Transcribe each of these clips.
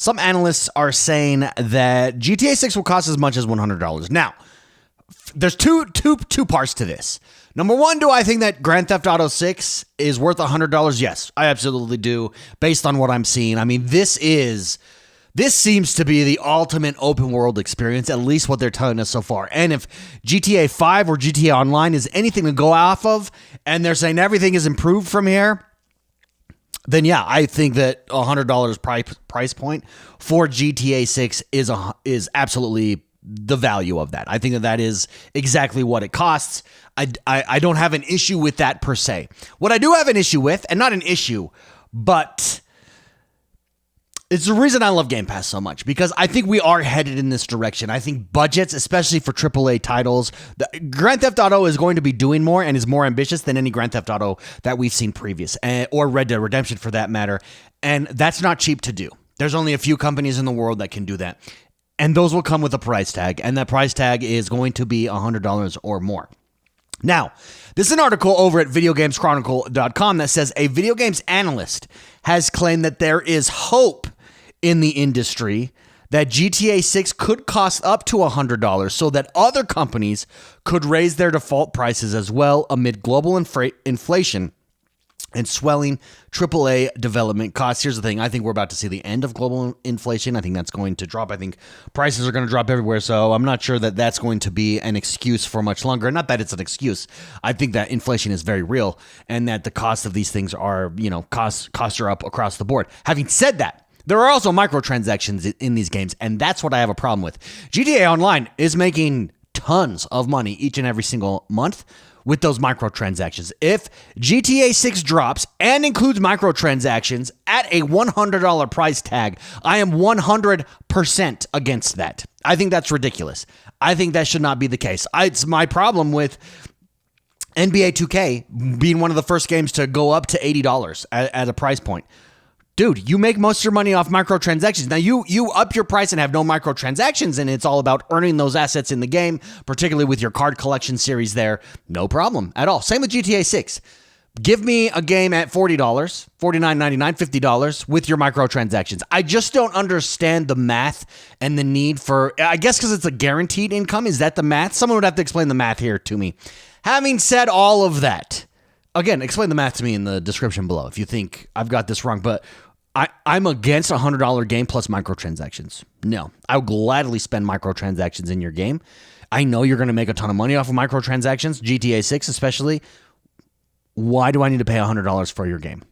Some analysts are saying that GTA 6 will cost as much as $100. Now, there's two parts to this. Number one, do I think that Grand Theft Auto 6 is worth $100? Yes, I absolutely do, based on what I'm seeing. I mean, this seems to be the ultimate open world experience, at least what they're telling us so far. And if GTA 5 or GTA Online is anything to go off of, and they're saying everything is improved from here, then yeah, I think that $100 price point for GTA 6 is absolutely the value of that. I think that is exactly what it costs. I don't have an issue with that per se. What I do have an issue with, and not an issue, but it's the reason I love Game Pass so much, because I think we are headed in this direction. I think budgets, especially for AAA titles, Grand Theft Auto is going to be doing more and is more ambitious than any Grand Theft Auto that we've seen previous, or Red Dead Redemption for that matter. And that's not cheap to do. There's only a few companies in the world that can do that. And those will come with a price tag, and that price tag is going to be $100 or more. Now, this is an article over at videogameschronicle.com that says a video games analyst has claimed that there is hope in the industry that GTA 6 could cost up to $100 so that other companies could raise their default prices as well amid global inflation and swelling AAA development costs. Here's the thing. I think we're about to see the end of global inflation. I think that's going to drop. I think prices are going to drop everywhere. So I'm not sure that that's going to be an excuse for much longer. Not that it's an excuse. I think that inflation is very real and that the cost of these things are, costs are up across the board. Having said that, there are also microtransactions in these games, and that's what I have a problem with. GTA Online is making tons of money each and every single month with those microtransactions. If GTA 6 drops and includes microtransactions at a $100 price tag, I am 100% against that. I think that's ridiculous. I think that should not be the case. It's my problem with NBA 2K being one of the first games to go up to $80 at a price point. Dude, you make most of your money off microtransactions. Now, you up your price and have no microtransactions, and it's all about earning those assets in the game, particularly with your card collection series there. No problem at all. Same with GTA 6. Give me a game at $40, $49.99, $50 with your microtransactions. I just don't understand the math and the need for, I guess because it's a guaranteed income. Is that the math? Someone would have to explain the math here to me. Having said all of that, again, explain the math to me in the description below if you think I've got this wrong, but I'm against a $100 game plus microtransactions. No, I would gladly spend microtransactions in your game. I know you're going to make a ton of money off of microtransactions, GTA 6 especially. Why do I need to pay $100 for your game?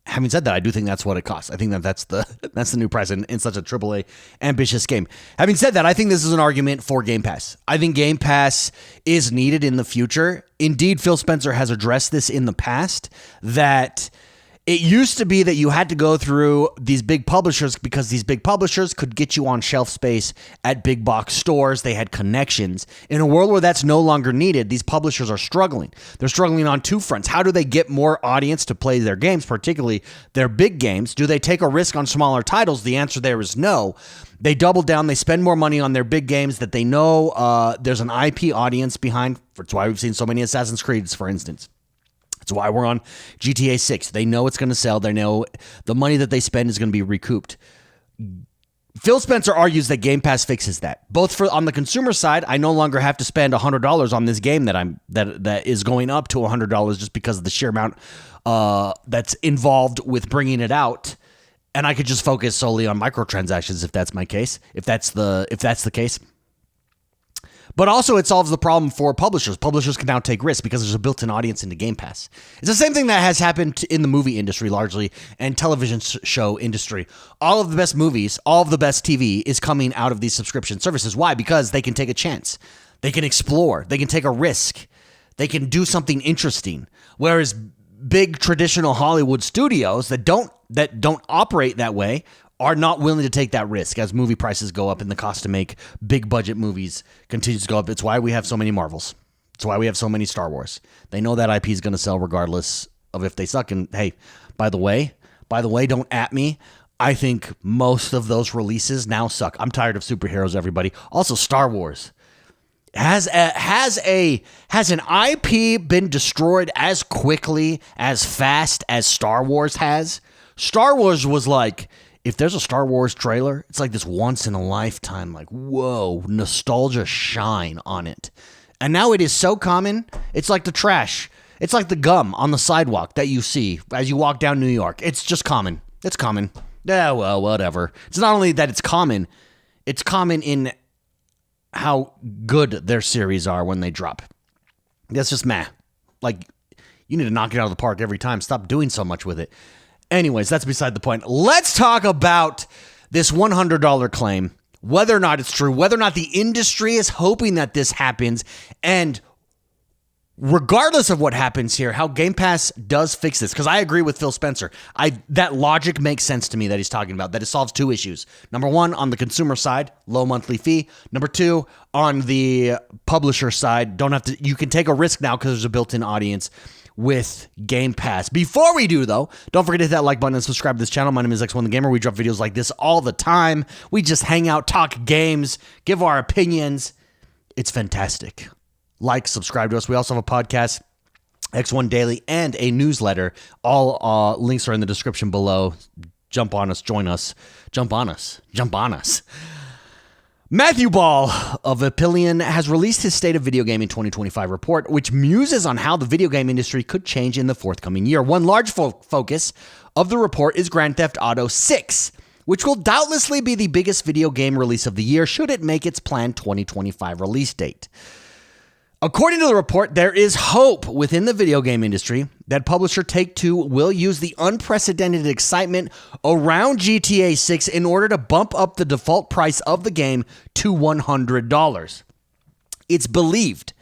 Having said that, I do think that's what it costs. I think that's the new price in such a AAA ambitious game. Having said that, I think this is an argument for Game Pass. I think Game Pass is needed in the future. Indeed, Phil Spencer has addressed this in the past, that it used to be that you had to go through these big publishers because these big publishers could get you on shelf space at big box stores. They had connections. In a world where that's no longer needed, these publishers are struggling. They're struggling on two fronts. How do they get more audience to play their games, particularly their big games? Do they take a risk on smaller titles? The answer there is no. They double down. They spend more money on their big games that they know there's an IP audience behind. That's why we've seen so many Assassin's Creeds, for instance. That's why we're on GTA 6. They know it's going to sell. They know the money that they spend is going to be recouped. Phil Spencer argues that Game Pass fixes that. Both for on the consumer side, I no longer have to spend $100 on this game that is going up to $100 just because of the sheer amount that's involved with bringing it out, and I could just focus solely on microtransactions if that's my case. If that's the case. But also it solves the problem for publishers. Publishers can now take risks because there's a built-in audience into Game Pass. It's the same thing that has happened in the movie industry largely and television show industry. All of the best movies, all of the best TV is coming out of these subscription services. Why? Because they can take a chance. They can explore. They can take a risk. They can do something interesting. Whereas big traditional Hollywood studios that don't operate that way are not willing to take that risk as movie prices go up and the cost to make big budget movies continues to go up. It's why we have so many Marvels. It's why we have so many Star Wars. They know that IP is going to sell regardless of if they suck. And hey, by the way, don't at me. I think most of those releases now suck. I'm tired of superheroes, everybody. Also, Star Wars. Has an IP been destroyed as quickly, as fast as Star Wars has? Star Wars was like, if there's a Star Wars trailer, it's like this once in a lifetime, like, whoa, nostalgia shine on it. And now it is so common, it's like the trash. It's like the gum on the sidewalk that you see as you walk down New York. It's just common. It's common. Yeah, well, whatever. It's not only that it's common in how good their series are when they drop. That's just meh. Like, you need to knock it out of the park every time. Stop doing so much with it. Anyways, that's beside the point. Let's talk about this $100 claim, whether or not it's true, whether or not the industry is hoping that this happens, and regardless of what happens here, how Game Pass does fix this. Because I agree with Phil Spencer. That logic makes sense to me that he's talking about, that it solves two issues. Number one, on the consumer side, low monthly fee. Number two, on the publisher side, you can take a risk now because there's a built-in audience with Game Pass. Before we do, though, don't forget to hit that like button and subscribe to this channel. My name is X1 the Gamer. We drop videos like this all the time. We just hang out, talk games, give our opinions. It's fantastic. Like, subscribe to us. We also have a podcast, X1 Daily, and a newsletter. All links are in the description below. Jump on us, join us. Jump on us. Jump on us. Matthew Ball of Apillion has released his State of Video Gaming 2025 report, which muses on how the video game industry could change in the forthcoming year. One large focus of the report is Grand Theft Auto 6, which will doubtlessly be the biggest video game release of the year should it make its planned 2025 release date. According to the report, there is hope within the video game industry that publisher Take-Two will use the unprecedented excitement around GTA 6 in order to bump up the default price of the game to $100. It's believed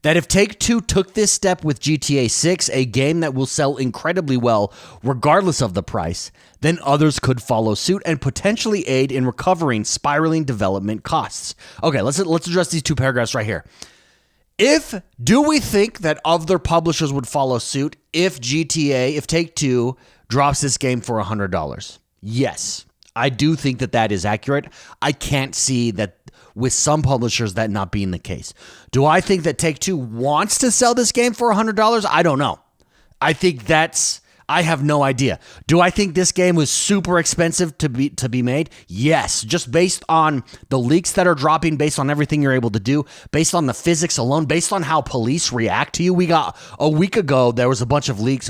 that if Take-Two took this step with GTA 6, a game that will sell incredibly well regardless of the price, then others could follow suit and potentially aid in recovering spiraling development costs. Okay, let's address these two paragraphs right here. Do we think that other publishers would follow suit if Take-Two drops this game for $100? Yes, I do think that is accurate. I can't see that with some publishers that not being the case. Do I think that Take-Two wants to sell this game for $100? I don't know. I have no idea. Do I think this game was super expensive to be made? Yes, just based on the leaks that are dropping, based on everything you're able to do, based on the physics alone, based on how police react to you. We got a week ago, there was a bunch of leaks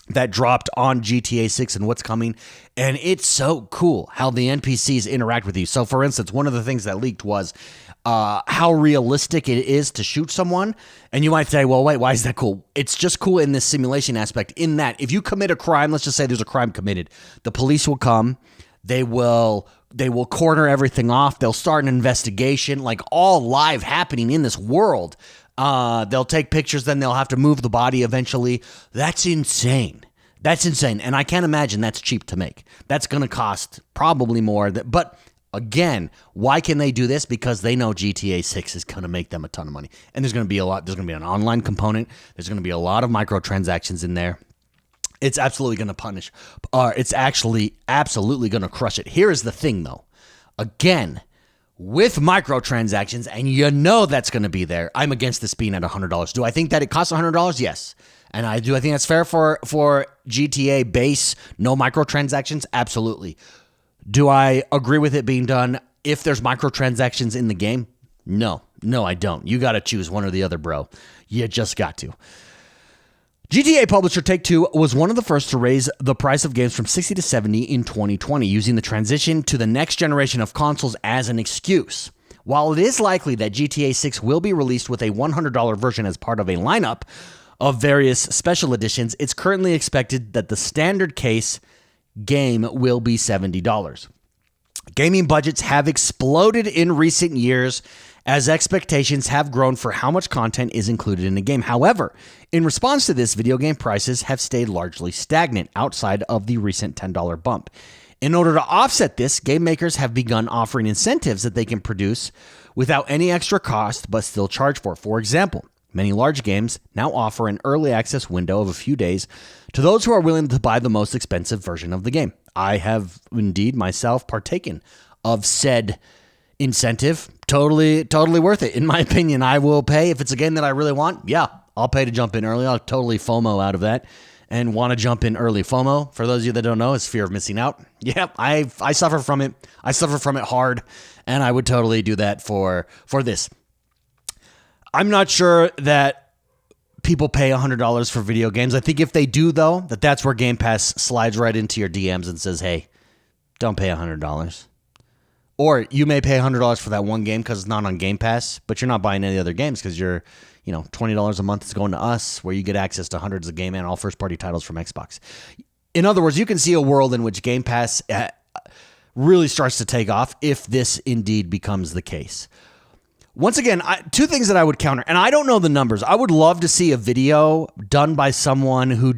that dropped on GTA 6 and what's coming, and it's so cool how the NPCs interact with you. So, for instance, one of the things that leaked was how realistic it is to shoot someone. And you might say, well, wait, why is that cool? It's just cool in this simulation aspect, in that if you commit a crime, let's just say there's a crime committed, the police will come, they will corner everything off, they'll start an investigation, like all live happening in this world. They'll take pictures, then they'll have to move the body eventually. That's insane. That's insane. And I can't imagine that's cheap to make. That's going to cost probably more. But again, why can they do this? Because they know GTA 6 is going to make them a ton of money. And there's going to be an online component. There's going to be a lot of microtransactions in there. It's absolutely going to punish. It's actually absolutely going to crush it. Here is the thing, though. Again, with microtransactions, and you know that's going to be there, I'm against this being at $100. Do I think that it costs $100? Yes. And I think that's fair for GTA base, no microtransactions? Absolutely. Do I agree with it being done if there's microtransactions in the game? No, I don't. You got to choose one or the other, bro. You just got to. GTA publisher Take-Two was one of the first to raise the price of games from $60 to $70 in 2020, using the transition to the next generation of consoles as an excuse. While it is likely that GTA 6 will be released with a $100 version as part of a lineup of various special editions, it's currently expected that the standard case game will be $70. Gaming budgets have exploded in recent years as expectations have grown for how much content is included in a game. However, in response to this, video game prices have stayed largely stagnant outside of the recent $10 bump. In order to offset this, game makers have begun offering incentives that they can produce without any extra cost but still charge for. For example, many large games now offer an early access window of a few days to those who are willing to buy the most expensive version of the game. I have indeed myself partaken of said incentive. Totally worth it. In my opinion, I will pay. If it's a game that I really want, yeah, I'll pay to jump in early. I'll totally FOMO out of that. and want to jump in early. FOMO, for those of you that don't know, is fear of missing out. Yep, I suffer from it. I suffer from it hard, and I would totally do that for this. I'm not sure that people pay $100 for video games. I think if they do, though, that's where Game Pass slides right into your DMs and says, hey, don't pay $100. Or you may pay $100 for that one game because it's not on Game Pass, but you're not buying any other games because you're, $20 a month is going to us, where you get access to hundreds of game and all first-party titles from Xbox. In other words, you can see a world in which Game Pass really starts to take off if this indeed becomes the case. Once again, two things that I would counter, and I don't know the numbers. I would love to see a video done by someone who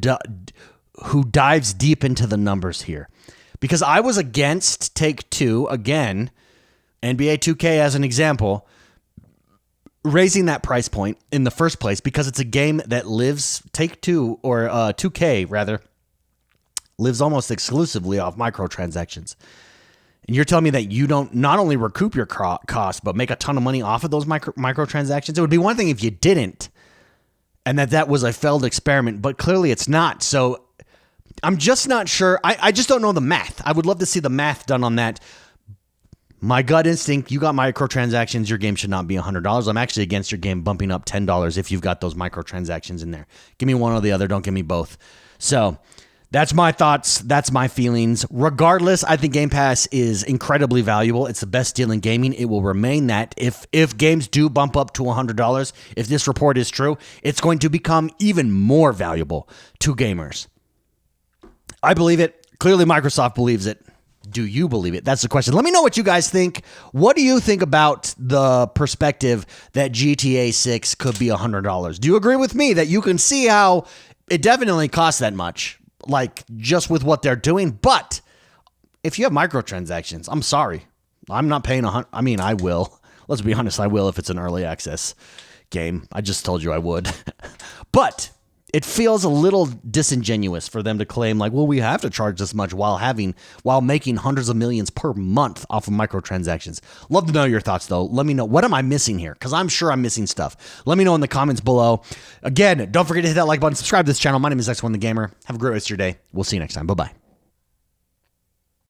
dives deep into the numbers here. Because I was against Take-Two, again, NBA 2K as an example, raising that price point in the first place because it's a game that lives, Take-Two, or 2K rather, lives almost exclusively off microtransactions. And you're telling me that you don't not only recoup your cost, but make a ton of money off of those microtransactions? It would be one thing if you didn't, and that was a failed experiment, but clearly it's not. So I'm just not sure. I just don't know the math. I would love to see the math done on that. My gut instinct, you got microtransactions, your game should not be $100. I'm actually against your game bumping up $10 if you've got those microtransactions in there. Give me one or the other. Don't give me both. So that's my thoughts. That's my feelings. Regardless, I think Game Pass is incredibly valuable. It's the best deal in gaming. It will remain that. If games do bump up to $100, if this report is true, it's going to become even more valuable to gamers. I believe it. Clearly, Microsoft believes it. Do you believe it? That's the question. Let me know what you guys think. What do you think about the perspective that GTA 6 could be $100? Do you agree with me that you can see how it definitely costs that much, like just with what they're doing? But if you have microtransactions, I'm sorry. I'm not paying $100. I mean, I will. Let's be honest, I will if it's an early access game. I just told you I would. But it feels a little disingenuous for them to claim like, well, we have to charge this much while making hundreds of millions per month off of microtransactions. Love to know your thoughts, though. Let me know, what am I missing here? Because I'm sure I'm missing stuff. Let me know in the comments below. Again, don't forget to hit that like button, subscribe to this channel. My name is X1 the Gamer. Have a great rest of your day. We'll see you next time. Bye-bye.